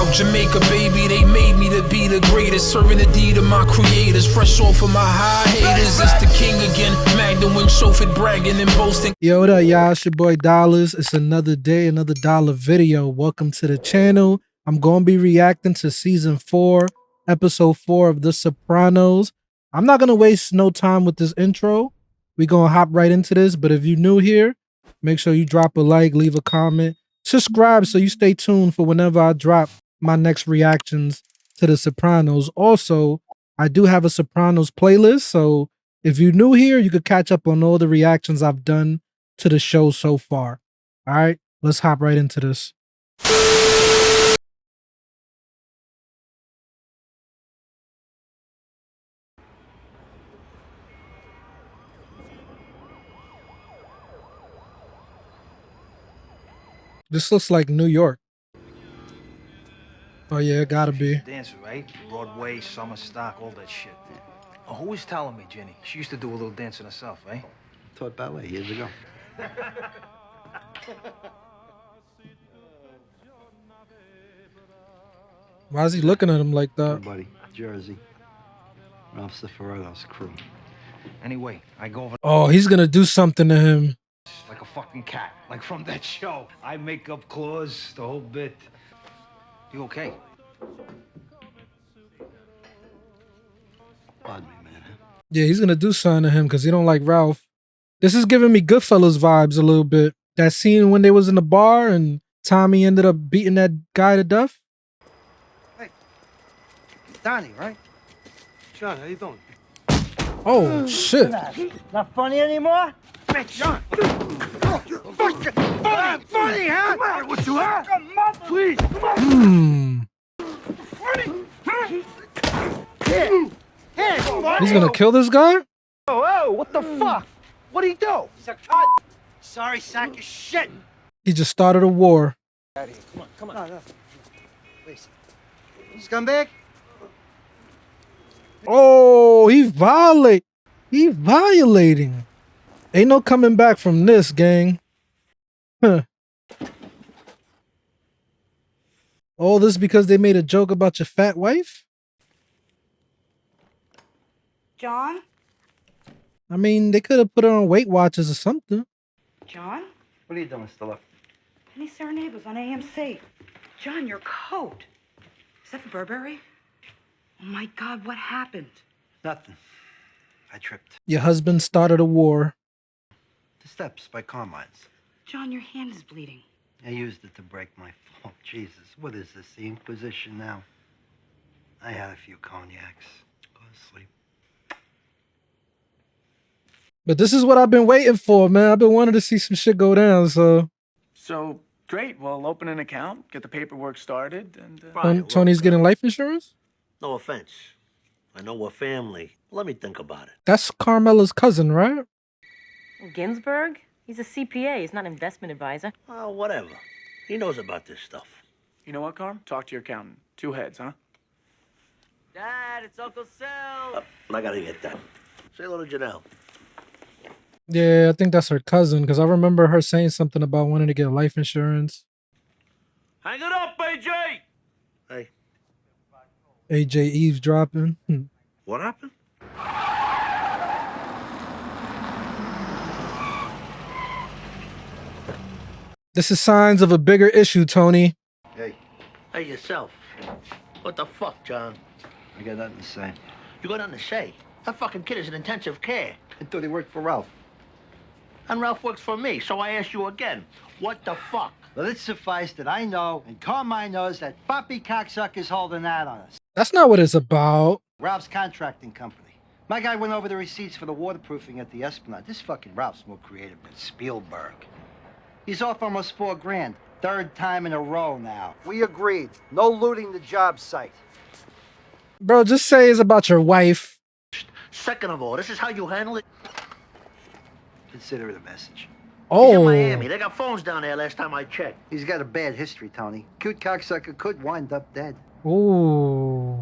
South Jamaica, baby, they made me to be the greatest. Serving the deed of my creators, fresh off of my high haters. It's the king again, Magdalene, chauffeured, bragging and boasting. Yo, what up, y'all? It's your boy Dollars. It's another day, another dollar video. Welcome to the channel. I'm going to be reacting to season 4, episode 4 of The Sopranos. I'm not going to waste no time with this intro. We're going to hop right into this. But if you're new here, make sure you drop a like, leave a comment, subscribe so you stay tuned for whenever I drop my next reactions to The Sopranos. Also, I do have a Sopranos playlist, so if you're new here, you could catch up on all the reactions I've done to the show so far. All right, let's hop right into this. This looks like New York. Oh yeah, it gotta be. Dancer, right? Broadway, summer stock, all that shit. Oh, who was telling me, Jenny? She used to do a little dancing herself, eh? Taught ballet years ago. Why is he looking at him like that? Buddy, Jersey. Ralph Cifaretto's crew. Anyway, I go over Oh, he's gonna do something to him. like a fucking cat, like from that show. I make up claws, the whole bit. You okay? Pardon me, man. Yeah, he's gonna do something to him because he don't like Ralph. This is giving me Goodfellas vibes a little bit. That scene when they was in the bar and Tommy ended up beating that guy to death. Hey, Donnie, right? John, how you doing? Oh shit! Not funny anymore? John! Fucking funny, huh? What's the matter with you, huh? Please, He's gonna kill this guy? Whoa, what the fuck? What'd he do? He's a cunt. Sorry, sack of shit. He just started a war. Come on. No. Please. Scumbag? Oh, he violating. Ain't no coming back from this, gang. Huh. All this because they made a joke about your fat wife? John? I mean, they could have put her on Weight Watchers or something. John? What are you doing, Stella? Penny Serenade was on AMC. John, your coat. Is that for Burberry? Oh my God, what happened? Nothing. I tripped. Your husband started a war. The steps by Carmine's. John, your hand is bleeding. I used it to break my fall. Jesus, what is this, the Inquisition now? I had a few cognacs. Go to sleep. But this is what I've been waiting for, man. I've been wanting to see some shit go down, so. So, great. Well, open an account, get the paperwork started, and... Tony's getting life insurance? No offense. I know we're family. Let me think about it. That's Carmela's cousin, right? Ginsburg? He's a CPA. He's not an investment advisor. Well, whatever. He knows about this stuff. You know what, Carm? Talk to your accountant. 2 heads, huh? Dad, it's Uncle Sal. I gotta get that. Say hello to Janelle. Yeah, I think that's her cousin, because I remember her saying something about wanting to get life insurance. Hang it up, AJ! Hey. AJ eavesdropping. What happened? This is signs of a bigger issue, Tony. Hey, Hey, yourself. What the fuck, John? I got nothing to say. You got nothing to say? That fucking kid is in intensive care. I thought he worked for Ralph. And Ralph works for me, so I ask you again. What the fuck? Let it suffice that I know, and Carmine knows, that Poppy cocksucker's holding out on us. That's not what it's about. Ralph's contracting company. My guy went over the receipts for the waterproofing at the Esplanade. This fucking Ralph's more creative than Spielberg. He's off almost $4 grand. 3rd time in a row now. We agreed. No looting the job site. Bro, just say it's about your wife. Second of all, this is how you handle it? Consider it a message. He's in Oh, Miami. They got phones down there last time I checked. He's got a bad history, Tony. Cute cocksucker could wind up dead. ooh.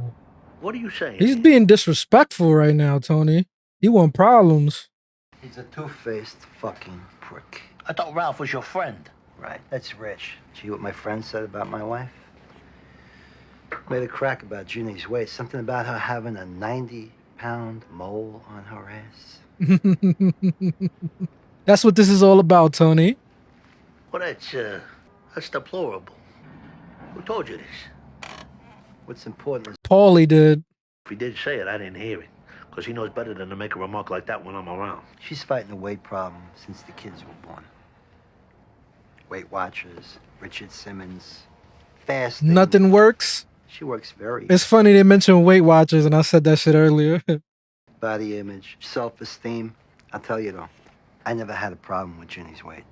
What are you saying? He's being disrespectful right now, Tony. He want problems. He's a two-faced fucking prick. I thought Ralph was your friend. Right, that's rich. See what my friend said about my wife? Made a crack about Ginny's weight. Something about her having a 90-pound mole on her ass. That's what this is all about, Tony. Well, that's deplorable. Who told you this? What's important is Paulie did. If he did say it, I didn't hear it. Because he knows better than to make a remark like that when I'm around. she's fighting a weight problem since the kids were born. Weight Watchers, Richard Simmons, fasting. Nothing works. She works very. It's funny they mentioned Weight Watchers, and I said that shit earlier. Body image, self-esteem. I'll tell you though, I never had a problem with Ginny's weight.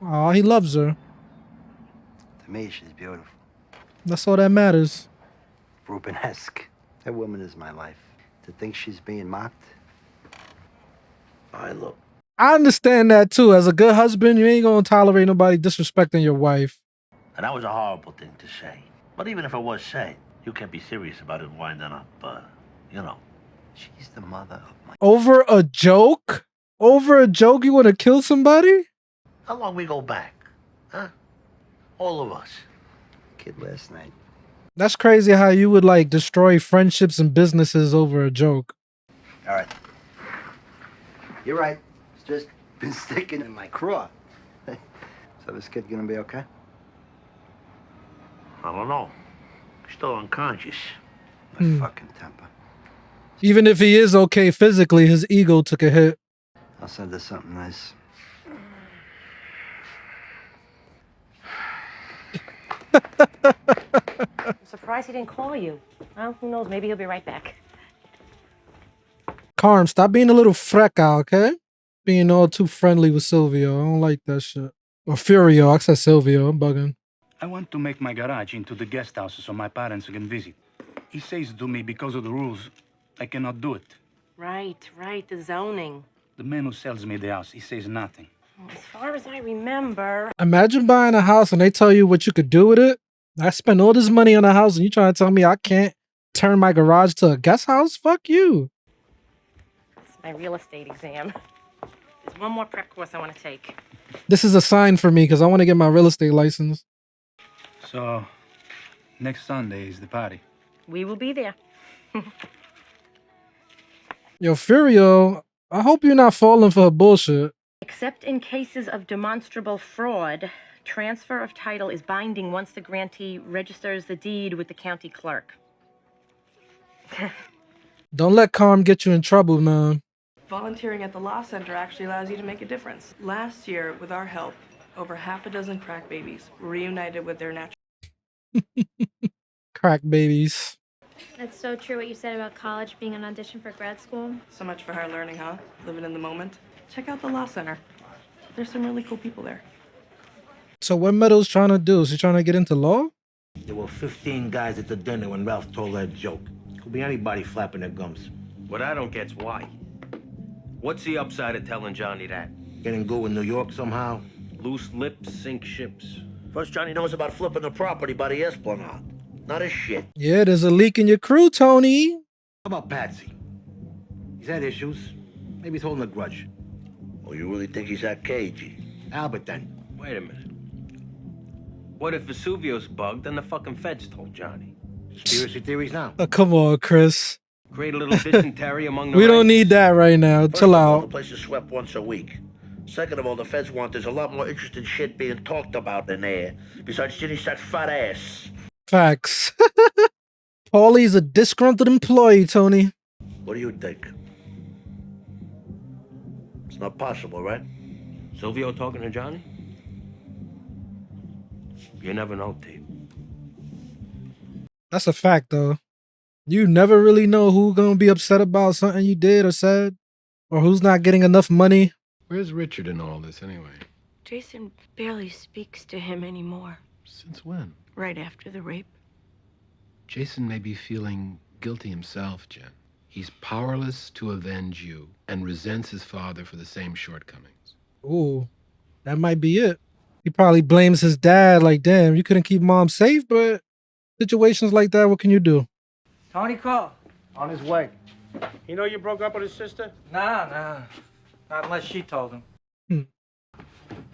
Oh, he loves her. To me, she's beautiful. That's all that matters. Rubenesque. That woman is my life. To think she's being mocked. I look. I understand that too. As a good husband, you ain't gonna tolerate nobody disrespecting your wife. And that was a horrible thing to say. But even if it was said, you can't be serious about it winding up, you know. She's the mother of my... Over a joke? Over a joke you wanna kill somebody? How long we go back? Huh? All of us. Kid last night. That's crazy how you would like destroy friendships and businesses over a joke. All right. You're right. It's just been sticking in my craw. So this kid gonna be okay? I don't know. He's still unconscious. My fucking temper. Even if he is okay physically, his ego took a hit. I'll send her something nice. I'm surprised he didn't call you. Well, who knows? Maybe he'll be right back. Carm, stop being a little freca, okay? Being all too friendly with Silvio. I don't like that shit. Or Furio. I said Silvio. I'm bugging. I want to make my garage into the guest house so my parents can visit. He says to me because of the rules, I cannot do it. Right, the zoning. The man who sells me the house, he says nothing. As far as I remember... Imagine buying a house and they tell you what you could do with it. I spent all this money on a house and you trying to tell me I can't turn my garage to a guest house? Fuck you. It's my real estate exam. There's one more prep course I want to take. This is a sign for me because I want to get my real estate license. So, next Sunday is the party. We will be there. Yo, Furio, I hope you're not falling for her bullshit. Except in cases of demonstrable fraud, transfer of title is binding once the grantee registers the deed with the county clerk. Don't let Carm get you in trouble, man. Volunteering at the Law Center actually allows you to make a difference. Last year, with our help, over half a dozen crack babies were reunited with their natural... Crack babies. That's so true what you said about college being an audition for grad school. So much for hard learning, huh? Living in the moment. Check out the Law Center. There's some really cool people there. So what Meadows trying to do? Is he trying to get into law? There were 15 guys at the dinner when Ralph told that joke. Could be anybody flapping their gums. What I don't get's why. What's the upside of telling Johnny that? Getting go in New York somehow? Loose lips sink ships. First Johnny knows about flipping the property by the Esplanade. Not his shit. Yeah, there's a leak in your crew, Tony. How about Patsy? He's had issues. Maybe he's holding a grudge. Oh, you really think he's that cagey? Albert, then. Wait a minute. What if Vesuvio's bugged and the fucking feds told Johnny? Conspiracy theories now. Oh, come on, Chris. Create a little dysentery among the We don't ranks. need that right now. First Chill of all, out. the place is swept once a week. Second of all, the feds want there's a lot more interesting shit being talked about in there. Besides Ginny's that fat ass. Facts. Paulie's a disgruntled employee, Tony. What do you think? It's not possible, right? Silvio talking to Johnny? You never know, Dave. That's a fact, though. You never really know who's gonna be upset about something you did or said, or who's not getting enough money. Where's Richard in all this, anyway? Jason barely speaks to him anymore. Since when? Right after the rape. Jason may be feeling guilty himself, Jen. He's powerless to avenge you and resents his father for the same shortcomings. Ooh, that might be it. He probably blames his dad, like, damn, you couldn't keep mom safe, but situations like that, what can you do? Tony called. On his way. You know you broke up with his sister? Nah. Not unless she told him. You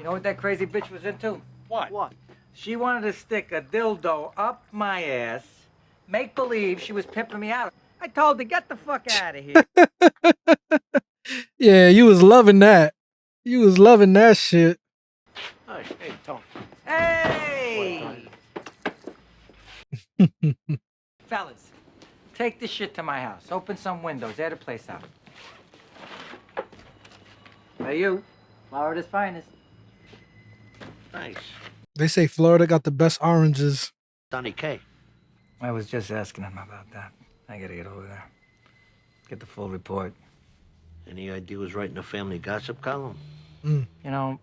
know what that crazy bitch was into? What? She wanted to stick a dildo up my ass, make believe she was pimping me out. I told her, get the fuck out of here. Yeah, you was loving that. You was loving that shit. Hey, Tony. Hey! Fellas, take this shit to my house. Open some windows. Air the place out. Hey, you. Florida's finest. Nice. They say Florida got the best oranges. Donnie K. I was just asking him about that. I gotta get over there. Get the full report. Any idea who's writing the family gossip column? You know,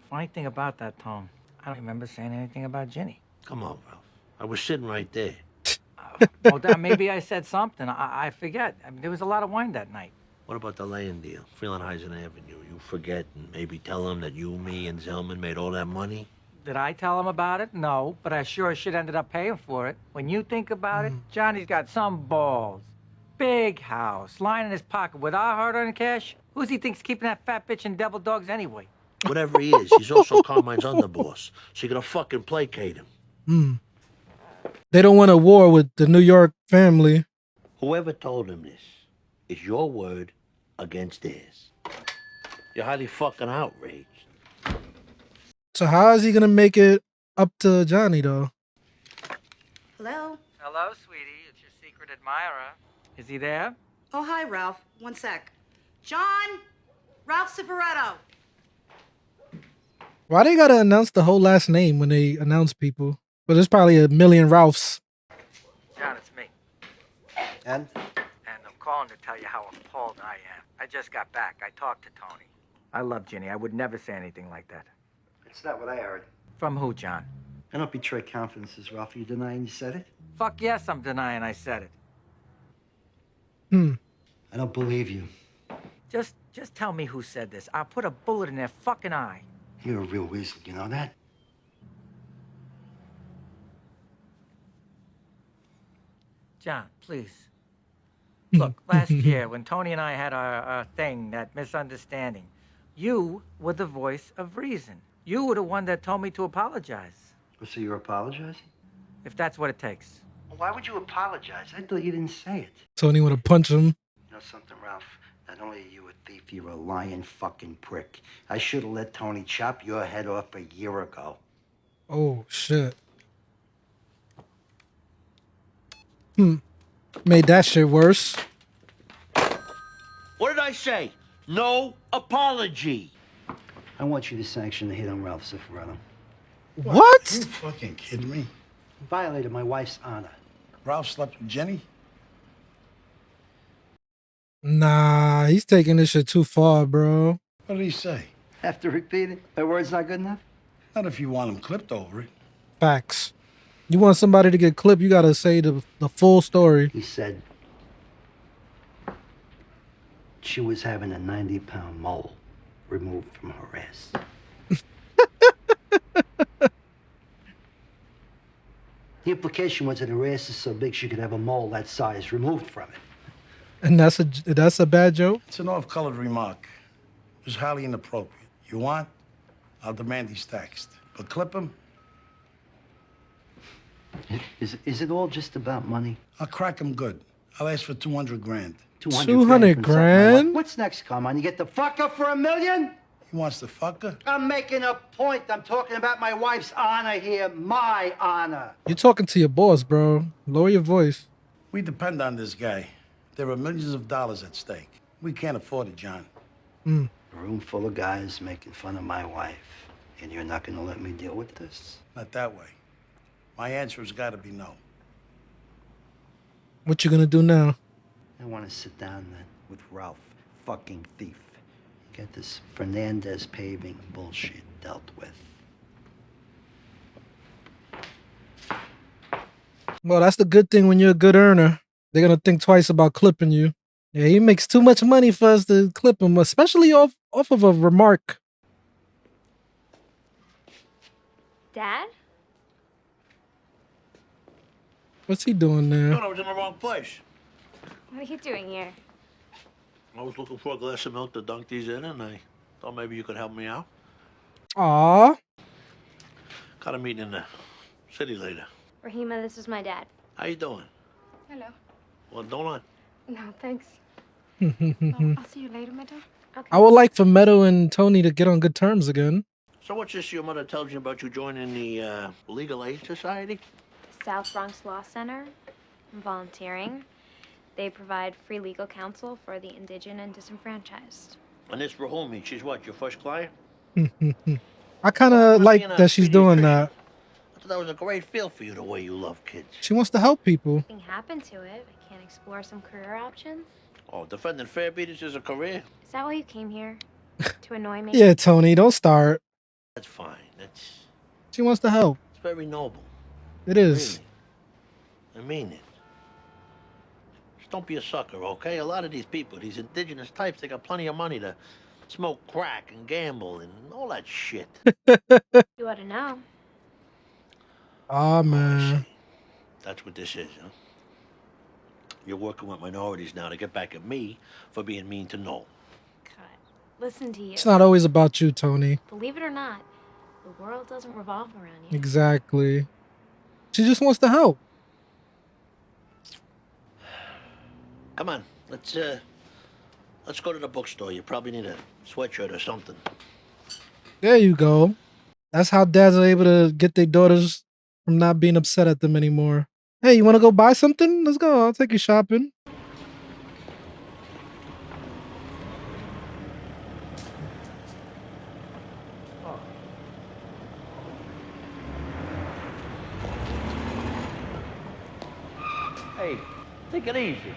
funny thing about that, Tom, I don't remember saying anything about Ginny. Come on, Ralph. I was sitting right there. Well, maybe I said something. I forget. I mean, there was a lot of wine that night. What about the land deal? Freelandheisen Avenue. You forget and maybe tell him that you, me, and Zellman made all that money? Did I tell him about it? No, but I sure as shit ended up paying for it. When you think about it, Johnny's got some balls. Big house, lying in his pocket with our hard-earned cash. Who's he thinks keeping that fat bitch and devil dogs anyway? Whatever he is, he's also Carmine's underboss. So you're gonna fucking placate him. They don't want a war with the New York family. Whoever told him this is your word against theirs. You're highly fucking outraged. So how is he gonna make it up to Johnny though? Hello? Hello, sweetie. It's your secret admirer. Is he there? Oh, hi, Ralph. One sec. John! Ralph Cifaretto. Why they gotta announce the whole last name when they announce people? But there's probably a million Ralphs. John, it's me. And? And I'm calling to tell you how appalled I am. I just got back. I talked to Tony. I love Ginny. I would never say anything like that. It's not what I heard. From who, John? I don't betray confidences, Ralph. Are you denying you said it? Fuck yes, I'm denying I said it. I don't believe you. Just tell me who said this. I'll put a bullet in their fucking eye. You're a real weasel, you know that? John, please. Look, last year when Tony and I had our thing, that misunderstanding, you were the voice of reason. You were the one that told me to apologize. So you're apologizing? If that's what it takes. Why would you apologize? I thought you didn't say it. Tony wanna punch him. You know something, Ralph? Not only are you a thief, you're a lying fucking prick. I should have let Tony chop your head off a year ago. Oh shit. Made that shit worse. What did I say? No apology. I want you to sanction the hit on Ralph Cifaretto. What? You fucking kidding me? You violated my wife's honor. Ralph slept with Jenny? Nah, he's taking this shit too far, bro. What did he say? Have to repeat it? My word's not good enough? Not if you want him clipped over it. Facts. You want somebody to get clipped, you gotta say the full story. He said she was having a 90-pound mole removed from her ass. The implication was that her ass is so big she could have a mole that size removed from it. And that's a bad joke? It's an off-colored remark. It was highly inappropriate. You want? I'll demand he's taxed. But clip him? Is it all just about money? I'll crack him good. I'll ask for 200 grand. 200 grand? What's next, Carmine? You get the fucker for $1 million? He wants the fucker? I'm making a point. I'm talking about my wife's honor here. My honor. You're talking to your boss, bro. Lower your voice. We depend on this guy. There are millions of dollars at stake. We can't afford it, John. A room full of guys making fun of my wife. And you're not going to let me deal with this? Not that way. My answer has got to be no. What you gonna do now? I want to sit down then with Ralph, fucking thief. Get this Fernandez paving bullshit dealt with. Well, that's the good thing when you're a good earner. They're gonna think twice about clipping you. Yeah, he makes too much money for us to clip him, especially off of a remark. Dad? What's he doing there? No, I was in the wrong place. What are you doing here? I was looking for a glass of milk to dunk these in, and I thought maybe you could help me out. Aw. Got a meeting in the city later. Rahima, this is my dad. How you doing? Hello. Well, don't I? No, thanks. I'll see you later, Meadow. Okay. I would like for Meadow and Tony to get on good terms again. So what's this your mother tells you about you joining the Legal Aid Society? South Bronx Law Center. I'm volunteering. They provide free legal counsel for the indigent and disenfranchised. And this Rahumi, she's what, your first client? I kind of like that she's doing that. I thought that was a great feel for you, the way you love kids. She wants to help people. Nothing happened to it. I can't explore some career options. Oh, defending fare beaters is a career? Is that why you came here? To annoy me? Yeah, Tony, don't start. That's fine. That's... She wants to help. It's very noble. It is. Really. I mean it. Just don't be a sucker, okay? A lot of these people, these indigenous types, they got plenty of money to smoke crack and gamble and all that shit. You ought to know. Oh, man. That's what this is, huh? You're working with minorities now to get back at me for being mean to Noel. Listen to you. It's not always about you, Tony. Believe it or not, the world doesn't revolve around you. Exactly. She just wants to help. Come on, let's go to the bookstore. You probably need a sweatshirt or something. There you go. That's how dads are able to get their daughters from not being upset at them anymore. Hey, you want to go buy something? Let's go. I'll take you shopping. Hey, take it easy.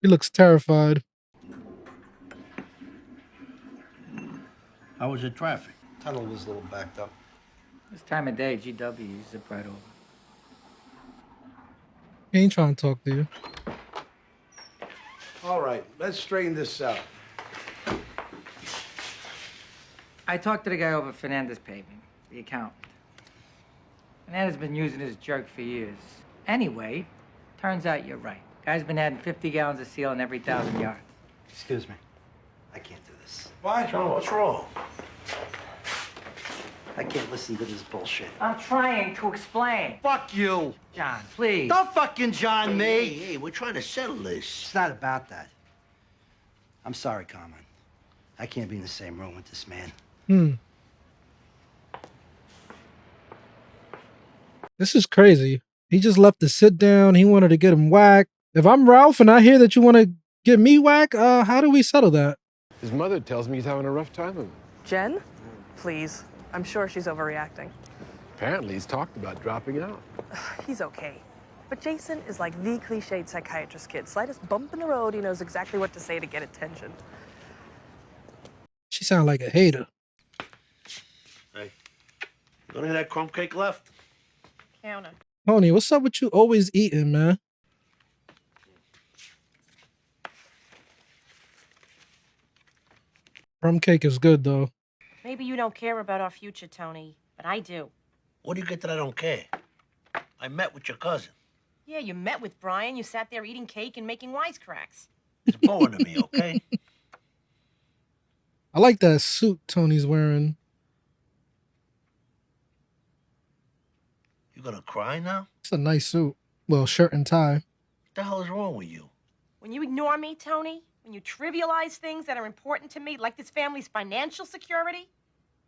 He looks terrified. How was the traffic? Tunnel was a little backed up. This time of day, GW, you zip right over. He ain't trying to talk to you. All right, let's straighten this out. I talked to the guy over Fernandez Paving, the accountant. Fernandez has been using his jerk for years. Anyway, turns out you're right. Guy's been adding 50 gallons of seal in every 1,000 yards. Excuse me. I can't do this. Why? What's wrong? I can't listen to this bullshit. I'm trying to explain. Fuck you. John, please. Don't fucking John me. Hey, we're trying to settle this. It's not about that. I'm sorry, Carmen. I can't be in the same room with this man. This is crazy. He just left to sit down. He wanted to get him whacked. If I'm Ralph and I hear that you want to get me whacked, how do we settle that? His mother tells me he's having a rough time of it. Jen? Please. I'm sure she's overreacting. Apparently, he's talked about dropping out. He's okay. But Jason is like the cliched psychiatrist kid. Slightest bump in the road, he knows exactly what to say to get attention. She sounds like a hater. Hey, got any of that crumb cake left? Counter. Tony, what's up with you always eating, man? Crumb cake is good, though. Maybe you don't care about our future, Tony, but I do. What do you get that I don't care? I met with your cousin. Yeah, you met with Brian, you sat there eating cake and making wisecracks. It's boring to me, okay? I like that suit Tony's wearing. You gonna cry now? It's a nice suit. Well, shirt and tie. What the hell is wrong with you? When you ignore me, Tony, when you trivialize things that are important to me, like this family's financial security,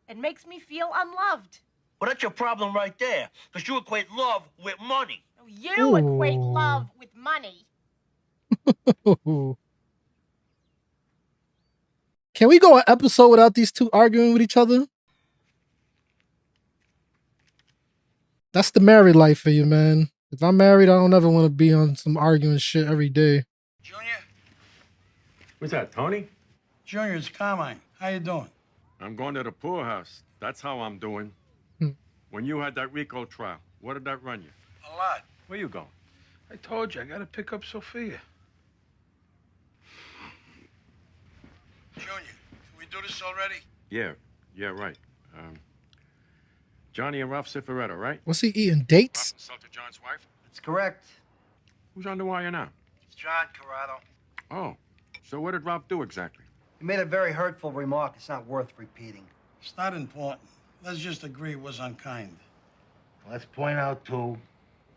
it makes me feel unloved. Well, that's your problem right there, because you equate love with money. Oh, you equate love with money. Can we go an episode without these two arguing with each other? That's the married life for you, man. If I'm married, I don't ever want to be on some arguing shit every day. Who's that, Tony? Junior, it's Carmine. How you doing? I'm going to the poorhouse. That's how I'm doing. When you had that RICO trial, what did that run you? A lot. Where you going? I told you, I gotta pick up Sophia. Junior, can we do this already? Yeah, right. Johnny and Ralph Cifaretto, right? What's he eating? Dates? Insulted John's wife? That's correct. Who's on the wire now? It's John Corrado. Oh, so what did Ralph do exactly? You made a very hurtful remark. It's not worth repeating. It's not important. Let's just agree it was unkind. Let's point out, too,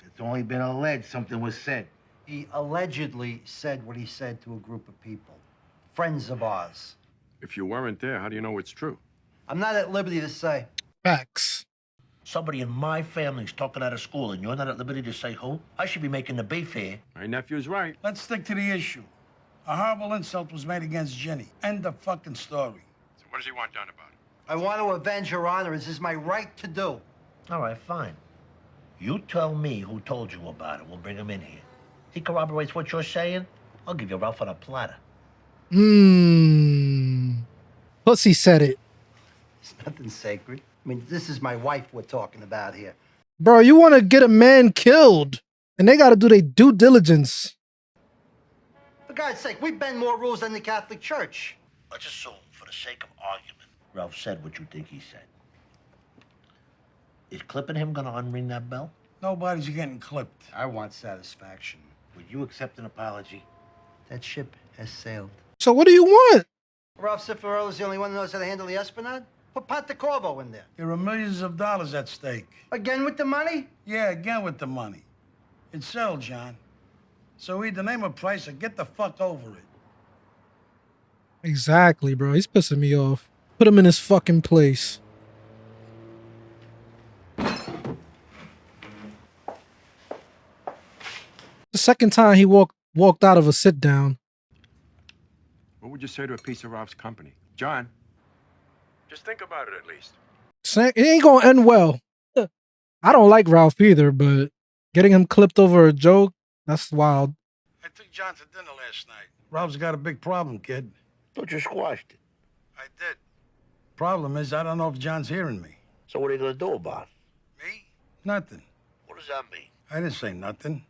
it's only been alleged something was said. He allegedly said what he said to a group of people. Friends of ours. If you weren't there, how do you know it's true? I'm not at liberty to say. Facts. Somebody in my family's talking out of school, and you're not at liberty to say who? I should be making the beef here. My nephew's right. Let's stick to the issue. A horrible insult was made against Ginny. End of fucking story. So what does he want done about it? I want to avenge Your Honor. This is my right to do. All right, fine. You tell me who told you about it. We'll bring him in here. He corroborates what you're saying. I'll give you Ralph on a platter. Pussy said it. It's nothing sacred. I mean, this is my wife we're talking about here. Bro, you want to get a man killed, and they got to do their due diligence. For God's sake, we bend more rules than the Catholic Church. Let's assume, for the sake of argument, Ralph said what you think he said. Is clipping him gonna unring that bell? Nobody's getting clipped. I want satisfaction. Would you accept an apology? That ship has sailed. So what do you want? Ralph Cifarella's the only one who knows how to handle the Esplanade? Put Pontecorvo in there. There are millions of dollars at stake. Again with the money? Yeah, again with the money. It's settled, John. So either name a price or get the fuck over it. Exactly, bro. He's pissing me off. Put him in his fucking place. The second time he walked out of a sit down. What would you say to a piece of Ralph's company? John, just think about it at least. It ain't gonna end well. I don't like Ralph either, but getting him clipped over a joke, that's wild. I took John to dinner last night. Ralph's got a big problem, kid. Thought you squashed it. I did. Problem is, I don't know if John's hearing me. So what are you gonna do about it? Me? Nothing. What does that mean? I didn't say nothing.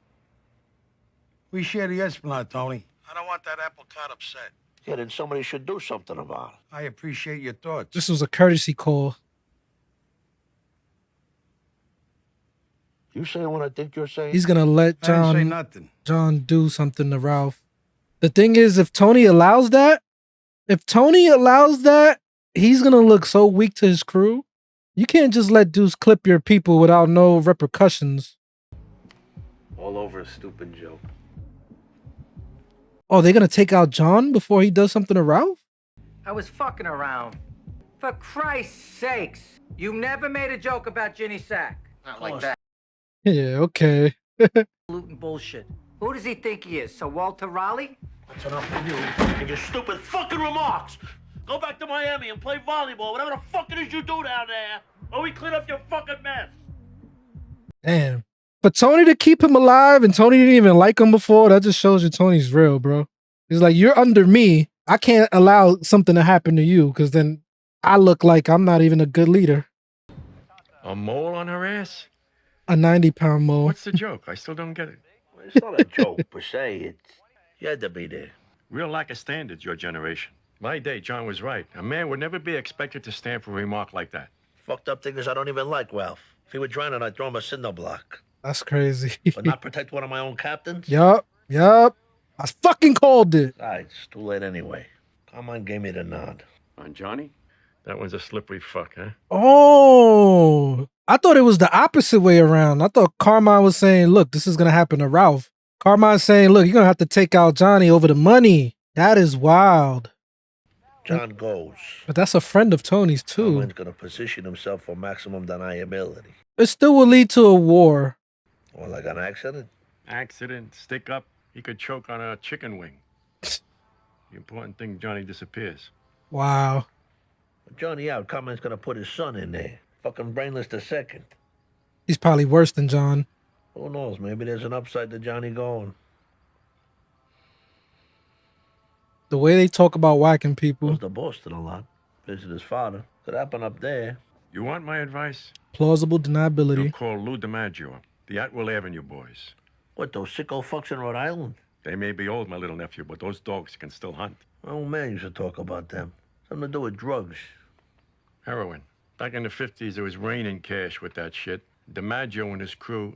We share the Esplanade, Tony. I don't want that apple cart upset. Yeah, then somebody should do something about it. I appreciate your thoughts. This was a courtesy call. You saying what I think you're saying? He's gonna let I didn't say nothing. John do something to Ralph. The thing is, if Tony allows that, he's gonna look so weak to his crew. You can't just let dudes clip your people without no repercussions. All over a stupid joke. Oh, they're gonna take out John before he does something to Ralph? I was fucking around. For Christ's sakes, you never made a joke about Ginny Sack. Not like that. Yeah, okay. Gluten bullshit. Who does he think he is? So Walter Raleigh? That's enough for you and your stupid fucking remarks. Go back to Miami and play volleyball, whatever the fuck it is you do down there, or we clean up your fucking mess. Damn. For Tony to keep him alive and Tony didn't even like him before, that just shows you Tony's real, bro. He's like, you're under me. I can't allow something to happen to you because then I look like I'm not even a good leader. A mole on her ass? A 90-pound mole. What's the joke? I still don't get it. It's not a joke per se. It's you had to be there. Real lack of standards, your generation. My day, John was right. A man would never be expected to stand for a remark like that. Fucked up thing is I don't even like Ralph. If he were drowning, I'd throw him a cinder block. That's crazy. But not protect one of my own captains? Yup. I fucking called it. It's too late anyway. Carmine gave me the nod. On Johnny? That one's a slippery fuck, huh? Oh, I thought it was the opposite way around. I thought Carmine was saying, look, this is going to happen to Ralph. Carmine's saying, look, you're going to have to take out Johnny over the money. That is wild. John goes. But that's a friend of Tony's, too. Carmine's going to position himself for maximum deniability. It still will lead to a war. Or like an accident? Accident, stick up. He could choke on a chicken wing. The important thing, Johnny disappears. Wow. With Johnny out, Carmine's going to put his son in there. Fucking brainless the second. He's probably worse than John. Who knows? Maybe there's an upside to Johnny going. The way they talk about whacking people. Was the Boston a lot. Visit his father. Could happen up there. You want my advice? Plausible deniability. You'll call Lou DiMaggio, the Atwell Avenue boys. What, those sicko fucks in Rhode Island? They may be old, my little nephew, but those dogs can still hunt. My old man used to talk about them. Something to do with drugs. Heroin. Back in the 50s, it was raining cash with that shit. DiMaggio and his crew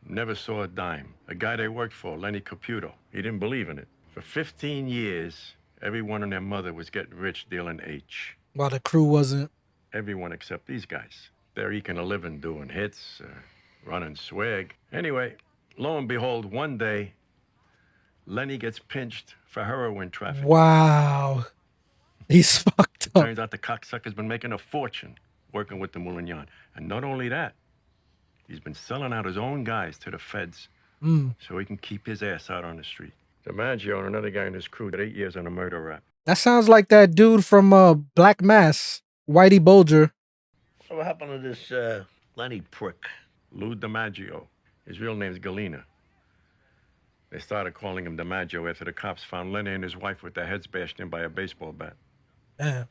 never saw a dime. A guy they worked for, Lenny Caputo, he didn't believe in it. For 15 years, Everyone and their mother was getting rich dealing H. While the crew wasn't. Everyone except these guys. They're eking a living doing hits, running swag. Anyway, lo and behold, one day, Lenny gets pinched for heroin trafficking. Wow. He's fucked up. Turns out the cocksucker's been making a fortune working with the Moulignon. And not only that, he's been selling out his own guys to the feds so he can keep his ass out on the street. DiMaggio and another guy in his crew did 8 years on a murder rap. That sounds like that dude from Black Mass, Whitey Bulger. So what happened to this Lenny prick? Lou DiMaggio. His real name's Galena. They started calling him DiMaggio after the cops found Lenny and his wife with their heads bashed in by a baseball bat. Damn.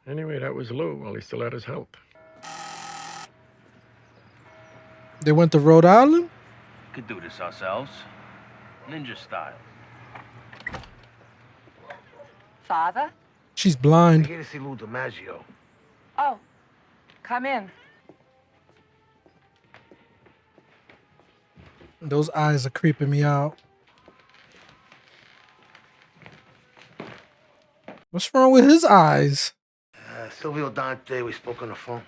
Anyway, that was Lou while he still had his help. They went to Rhode Island? Could do this ourselves. Ninja style. Father? She's blind. I'm here to see Lou DiMaggio. Oh, come in. Those eyes are creeping me out. What's wrong with his eyes? Silvio Dante, we spoke on the phone.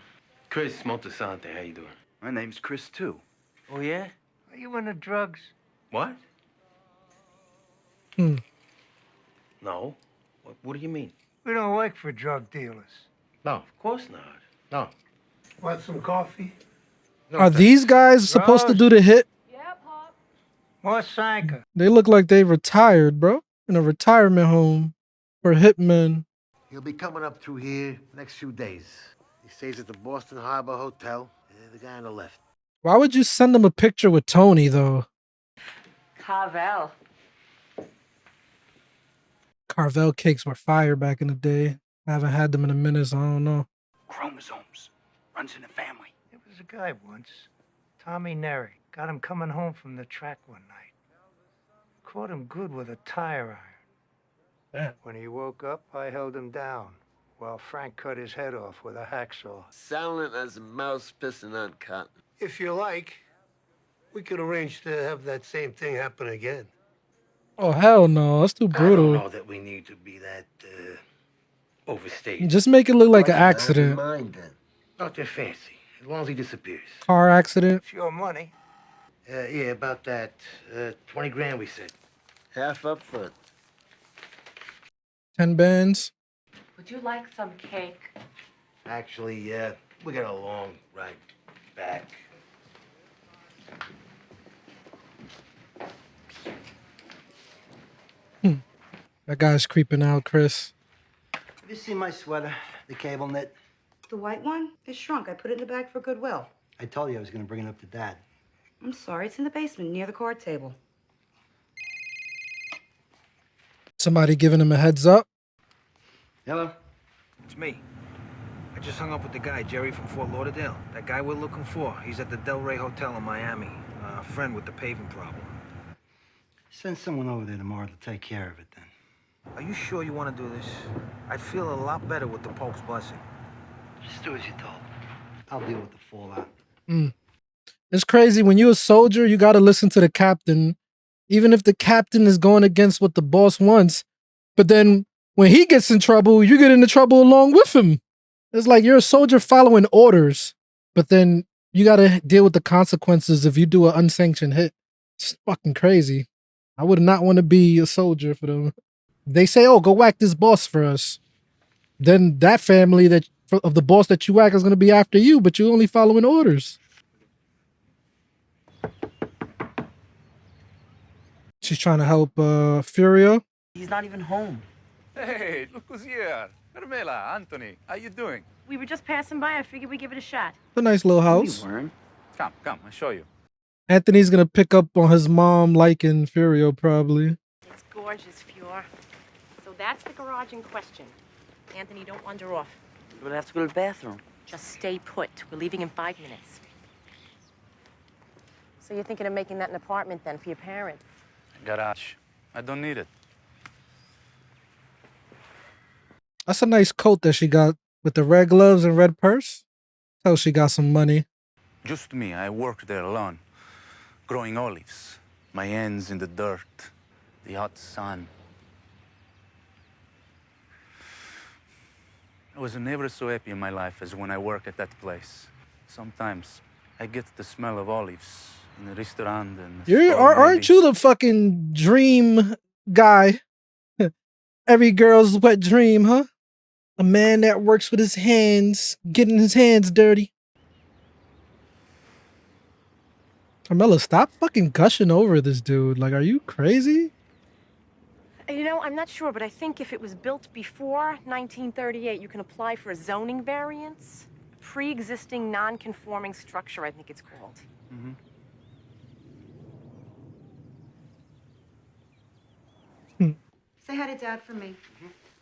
Chris Montesante, how you doing? My name's Chris, too. Oh, yeah? Are you into drugs? What? No. What do you mean? We don't work for drug dealers. No, of course not. No. Want some coffee? Are these guys supposed to do the hit? More Sanka. They look like they retired, bro. In a retirement home for hitmen. He'll be coming up through here next few days. He stays at the Boston Harbor Hotel. The guy on the left. Why would you send him a picture with Tony, though? Carvel. Carvel cakes were fire back in the day. I haven't had them in a minute, so I don't know. Chromosomes. Runs in the family. There was a guy once, Tommy Neri. Got him coming home from the track one night. Caught him good with a tire iron. Damn. When he woke up, I held him down while Frank cut his head off with a hacksaw. Silent as a mouse pissing on cotton. If you like, we could arrange to have that same thing happen again. Oh, hell no. That's too I brutal. don't know that we need to be that overstated. Just make it look like an accident. Mind then. Nothing fancy, as long as he disappears. Car accident. It's your money. Yeah, about that. 20 grand, we said. Half up front. 10 bands. Would you like some cake? Actually, we got a long ride back. That guy's creeping out, Chris. Have you seen my sweater, the cable knit? The white one? It shrunk. I put it in the bag for Goodwill. I told you I was going to bring it up to Dad. I'm sorry. It's in the basement near the card table. Somebody giving him a heads up. Hello? It's me. I just hung up with the guy, Jerry from Fort Lauderdale. That guy we're looking for. He's at the Del Rey Hotel in Miami. A friend with the paving problem. Send someone over there tomorrow to take care of it, then. Are you sure you want to do this? I'd feel a lot better with the Pope's blessing. Just do as you're told. I'll deal with the fallout. It's crazy. When you're a soldier, you got to listen to the captain, even if the captain is going against what the boss wants. But then when he gets in trouble, you get into trouble along with him. It's like you're a soldier following orders, but then you got to deal with the consequences if you do an unsanctioned hit. It's fucking crazy. I would not want to be a soldier for them. They say, oh, go whack this boss for us. Then that family of the boss that you whack is going to be after you, but you're only following orders. She's trying to help Furio. He's not even home. Hey, look who's here. Carmela, Anthony, how you doing? We were just passing by. I figured we'd give it a shot. It's a nice little house. We weren't. Come, I'll show you. Anthony's going to pick up on his mom liking Furio, probably. It's gorgeous, Fior. So that's the garage in question. Anthony, don't wander off. We'll have to go to the bathroom. Just stay put. We're leaving in 5 minutes. So you're thinking of making that an apartment then for your parents? Garage. I don't need it. That's a nice coat that she got with the red gloves and red purse. Tell she got some money. Just me. I work there alone, growing olives. My hands in the dirt, the hot sun. I was never so happy in my life as when I work at that place. Sometimes I get the smell of olives in the restaurant and Aren't you the fucking dream guy? Every girl's wet dream, huh? A man that works with his hands, getting his hands dirty. Carmela, stop fucking gushing over this dude. Like, are you crazy? You know, I'm not sure, but I think if it was built before 1938, you can apply for a zoning variance. Pre-existing non-conforming structure, I think it's called. Mm-hmm. Say hi to Dad for me.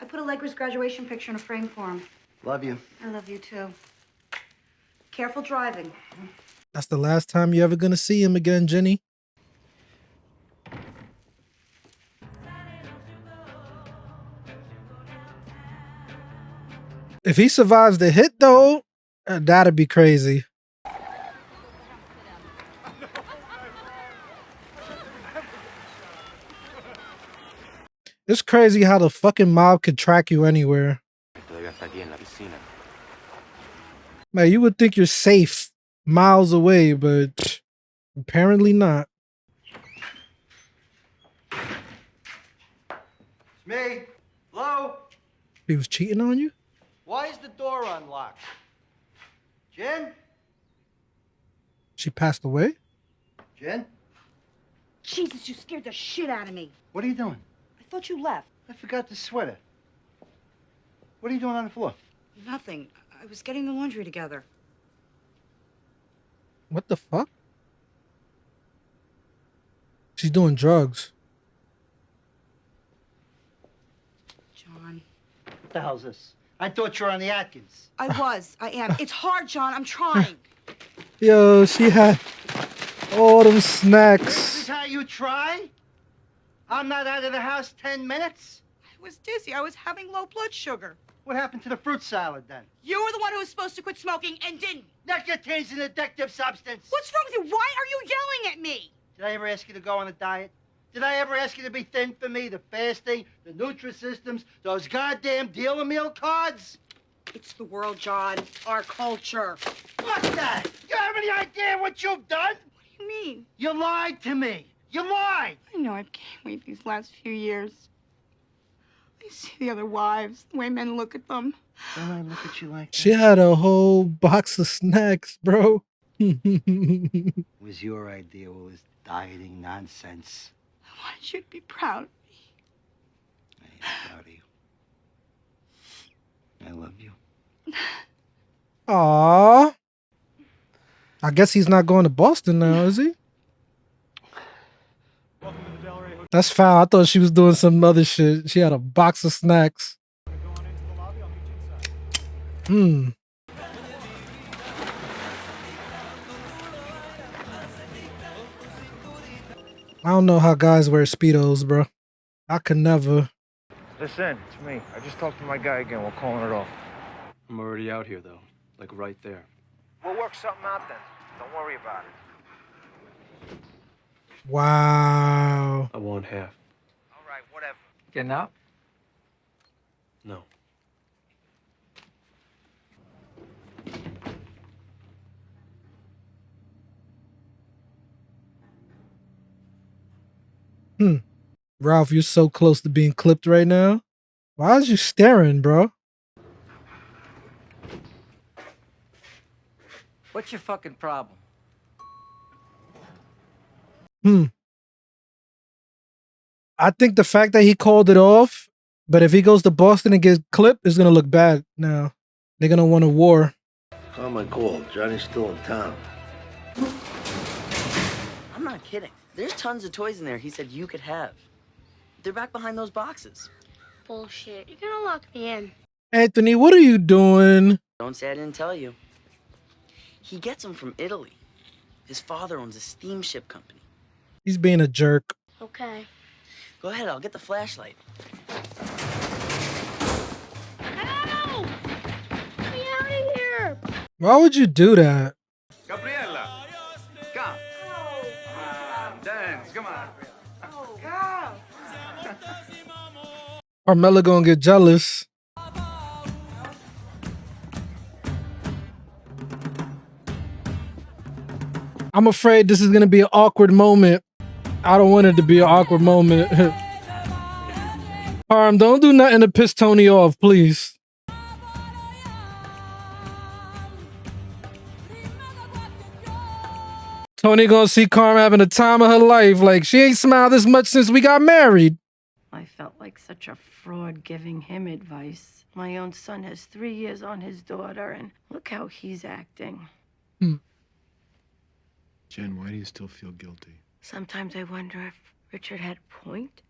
I put Allegra's graduation picture in a frame for him. Love you. I love you too. Careful driving. That's the last time you're ever gonna see him again, Jenny. If he survives the hit, though, that'd be crazy. It's crazy how the fucking mob could track you anywhere. Man, you would think you're safe miles away, but apparently not. It's me. Hello? He was cheating on you? Why is the door unlocked? Jen? She passed away? Jen? Jesus, you scared the shit out of me. What are you doing? I thought you left. I forgot the sweater. What are you doing on the floor? Nothing. I was getting the laundry together. What the fuck? She's doing drugs. John. What the hell's this? I thought you were on the Atkins. I am. It's hard, John. I'm trying. Yo, she had all them snacks. This is how you try? I'm not out of the house 10 minutes? I was dizzy. I was having low blood sugar. What happened to the fruit salad then? You were the one who was supposed to quit smoking and didn't. Nicotine's an addictive substance. What's wrong with you? Why are you yelling at me? Did I ever ask you to go on a diet? Did I ever ask you to be thin for me? The fasting, the Nutrisystems, those goddamn dealer meal cards? It's the world, John. Our culture. Fuck that! You have any idea what you've done? What do you mean? You lied to me. You lied. I know I've gained weight these last few years. I see the other wives, the way men look at them. Don't I look at you like that? She had a whole box of snacks, bro. It was your idea, all this dieting nonsense. I wanted you to be proud of me. I am proud of you. I love you. Aww. I guess he's not going to Boston now, is he? That's foul. I thought she was doing some other shit. She had a box of snacks. I don't know how guys wear Speedos, bro. I could never. Listen, it's me. I just talked to my guy again. We're calling it off. I'm already out here, though. Like, right there. We'll work something out then. Don't worry about it. Wow. I want half. All right, whatever. Getting out? No. Ralph, you're so close to being clipped right now. Why is you staring, bro? What's your fucking problem? I think the fact that he called it off, but if he goes to Boston and gets clipped, it's gonna look bad now. They're gonna want a war. Call my call. Johnny's still in town. I'm not kidding. There's tons of toys in there he said you could have. They're back behind those boxes. Bullshit. You're gonna lock me in. Anthony, what are you doing? Don't say I didn't tell you. He gets them from Italy. His father owns a steamship company. He's being a jerk. Okay. Go ahead, I'll get the flashlight. No! Get me out of here! Why would you do that? Gabriella, come. Dance, come on. Carmela gonna get jealous. I'm afraid this is gonna be an awkward moment. I don't want it to be an awkward moment. Harm, don't do nothing to piss Tony off, please. Tony gonna see Carm having the time of her life. Like, she ain't smiled this much since we got married. I felt like such a fraud giving him advice. My own son has 3 years on his daughter, and look how he's acting. Jen, why do you still feel guilty? Sometimes I wonder if Richard had a point.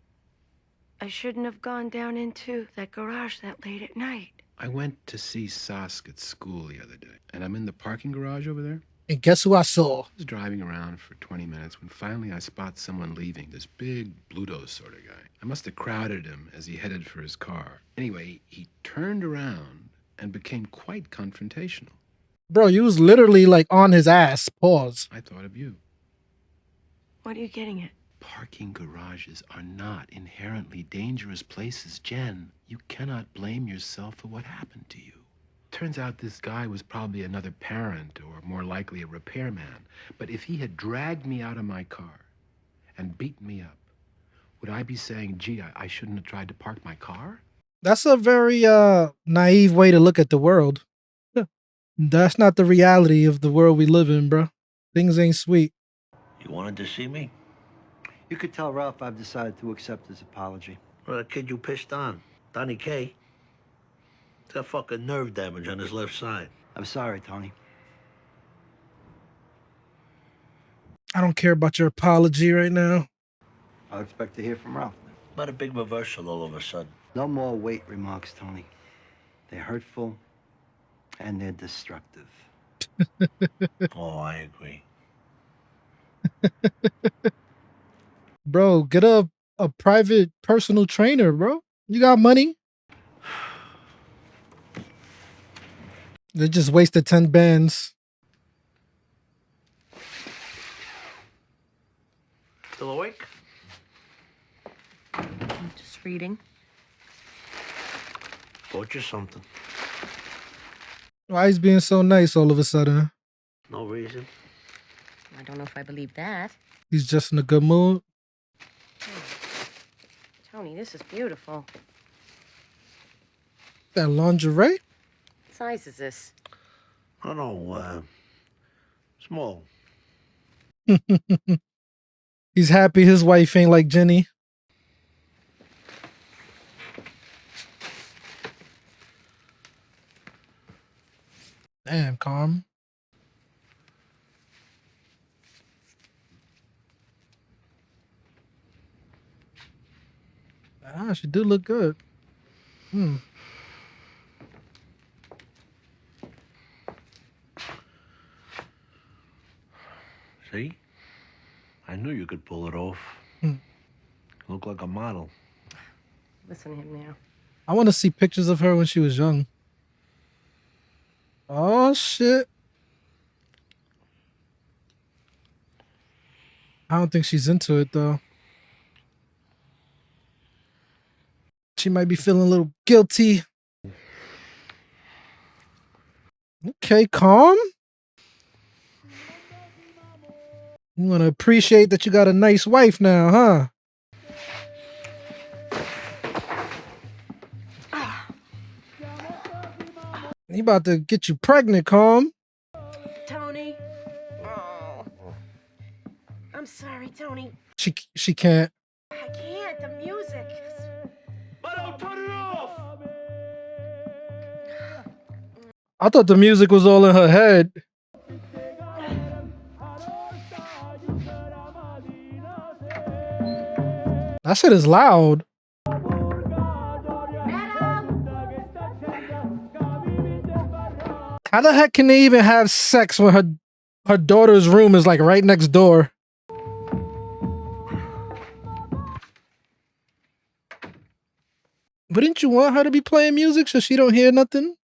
I shouldn't have gone down into that garage that late at night. I went to see Sask at school the other day, and I'm in the parking garage over there. And guess who I saw? I was driving around for 20 minutes when finally I spot someone leaving, this big Bluto sort of guy. I must have crowded him as he headed for his car. Anyway, he turned around and became quite confrontational. Bro, you was literally like on his ass. Pause. I thought of you. What are you getting at? Parking garages are not inherently dangerous places, Jen. You cannot blame yourself for what happened to you. Turns out this guy was probably another parent or more likely a repairman. But if he had dragged me out of my car and beat me up, would I be saying, gee, I shouldn't have tried to park my car? That's a very naive way to look at the world. That's not the reality of the world we live in, bro. Things ain't sweet. You wanted to see me? You could tell Ralph I've decided to accept his apology. Well, the kid you pissed on, Donnie K. He's got fucking nerve damage on his left side. I'm sorry, Tony. I don't care about your apology right now. I'll expect to hear from Ralph. Not a big reversal all of a sudden. No more weight remarks, Tony. They're hurtful and they're destructive. Oh, I agree. Bro, get a private personal trainer, bro. You got money. They just wasted 10 bands. Still awake? I'm just reading. Bought you something. Why he's being so nice all of a sudden? No reason. I don't know if I believe that. He's just in a good mood. Tony, this is beautiful. That lingerie? What size is this? I don't know, small. He's happy his wife ain't like Jenny. Damn, Carm. Ah, she do look good. See? I knew you could pull it off. Look like a model. Listen to him now. I want to see pictures of her when she was young. Oh, shit. I don't think she's into it, though. She might be feeling a little guilty. Okay, calm. You want to appreciate that you got a nice wife now, huh? He about to get you pregnant, calm. Tony. Oh. I'm sorry, Tony. She can't. I can't. The music. But don't turn it off! I thought the music was all in her head. That shit is loud. How the heck can they even have sex when her daughter's room is like right next door? Wouldn't you want her to be playing music so she don't hear nothing?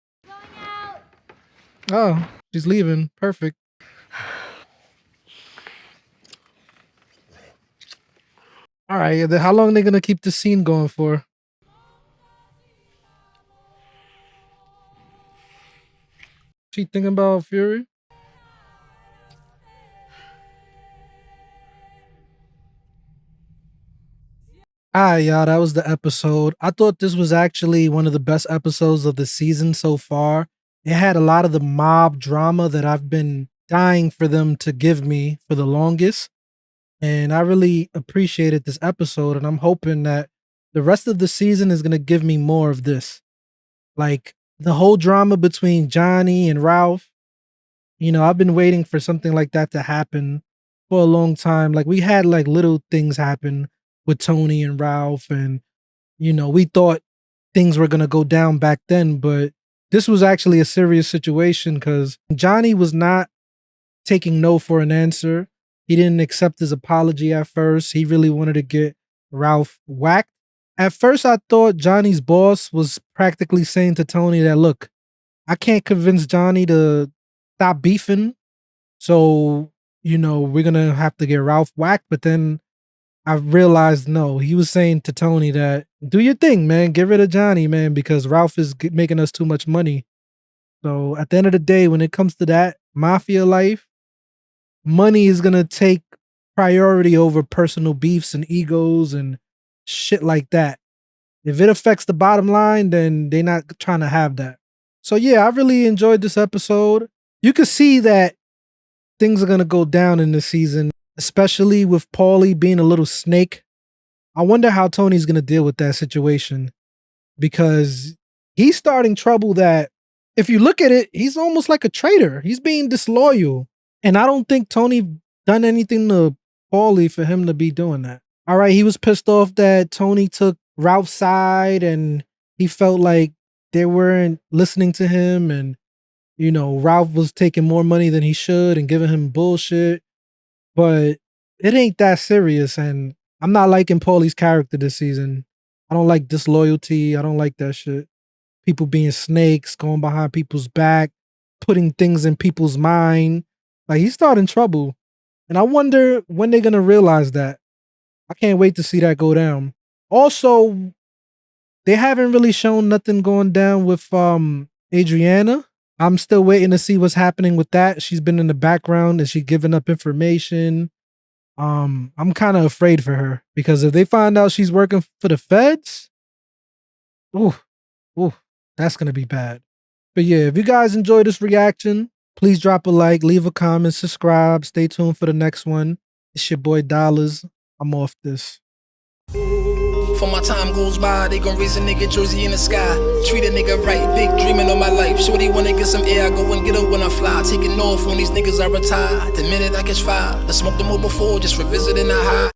Oh, she's leaving. Perfect. All right, then how long are they gonna keep the scene going for? She thinking about Fury? All right, y'all, that was the episode. I thought this was actually one of the best episodes of the season so far. It had a lot of the mob drama that I've been dying for them to give me for the longest. And I really appreciated this episode. And I'm hoping that the rest of the season is going to give me more of this. Like the whole drama between Johnny and Ralph. You know, I've been waiting for something like that to happen for a long time. Like we had like little things happen with Tony and Ralph, and you know, we thought things were gonna go down back then, but this was actually a serious situation because Johnny was not taking no for an answer. He didn't accept his apology at first. He really wanted to get Ralph whacked. At first, I thought Johnny's boss was practically saying to Tony that, look, I can't convince Johnny to stop beefing. So, you know, we're going to have to get Ralph whacked. But then I realized, no, he was saying to Tony that, do your thing, man. Get rid of Johnny, man, because Ralph is making us too much money. So at the end of the day, when it comes to that mafia life, money is going to take priority over personal beefs and egos and shit like that. If it affects the bottom line, then they're not trying to have that. So yeah, I really enjoyed this episode. You can see that things are going to go down in this season, especially with Paulie being a little snake. I wonder how Tony's going to deal with that situation because he's starting trouble that if you look at it, he's almost like a traitor. He's being disloyal. And I don't think Tony done anything to Paulie for him to be doing that. All right, he was pissed off that Tony took Ralph's side and he felt like they weren't listening to him and, you know, Ralph was taking more money than he should and giving him bullshit. But it ain't that serious, and I'm not liking Paulie's character this season. I don't like disloyalty. I don't like that shit. People being snakes, going behind people's back, putting things in people's mind. Like, he's starting trouble. And I wonder when they're going to realize that. I can't wait to see that go down. Also, they haven't really shown nothing going down with Adriana. I'm still waiting to see what's happening with that. She's been in the background and she's giving up information. I'm kind of afraid for her because if they find out she's working for the feds, ooh, that's going to be bad. But yeah, if you guys enjoyed this reaction, please drop a like, leave a comment, subscribe. Stay tuned for the next one. It's your boy Dollars. I'm off this. Before my time goes by, they gon' raise a nigga jersey in the sky. Treat a nigga right, big dreaming on my life. Shorty wanna get some air, I go and get her when I fly. Taking off on these niggas I retire. The minute I catch fire, I smoked them all before, just revisiting the high.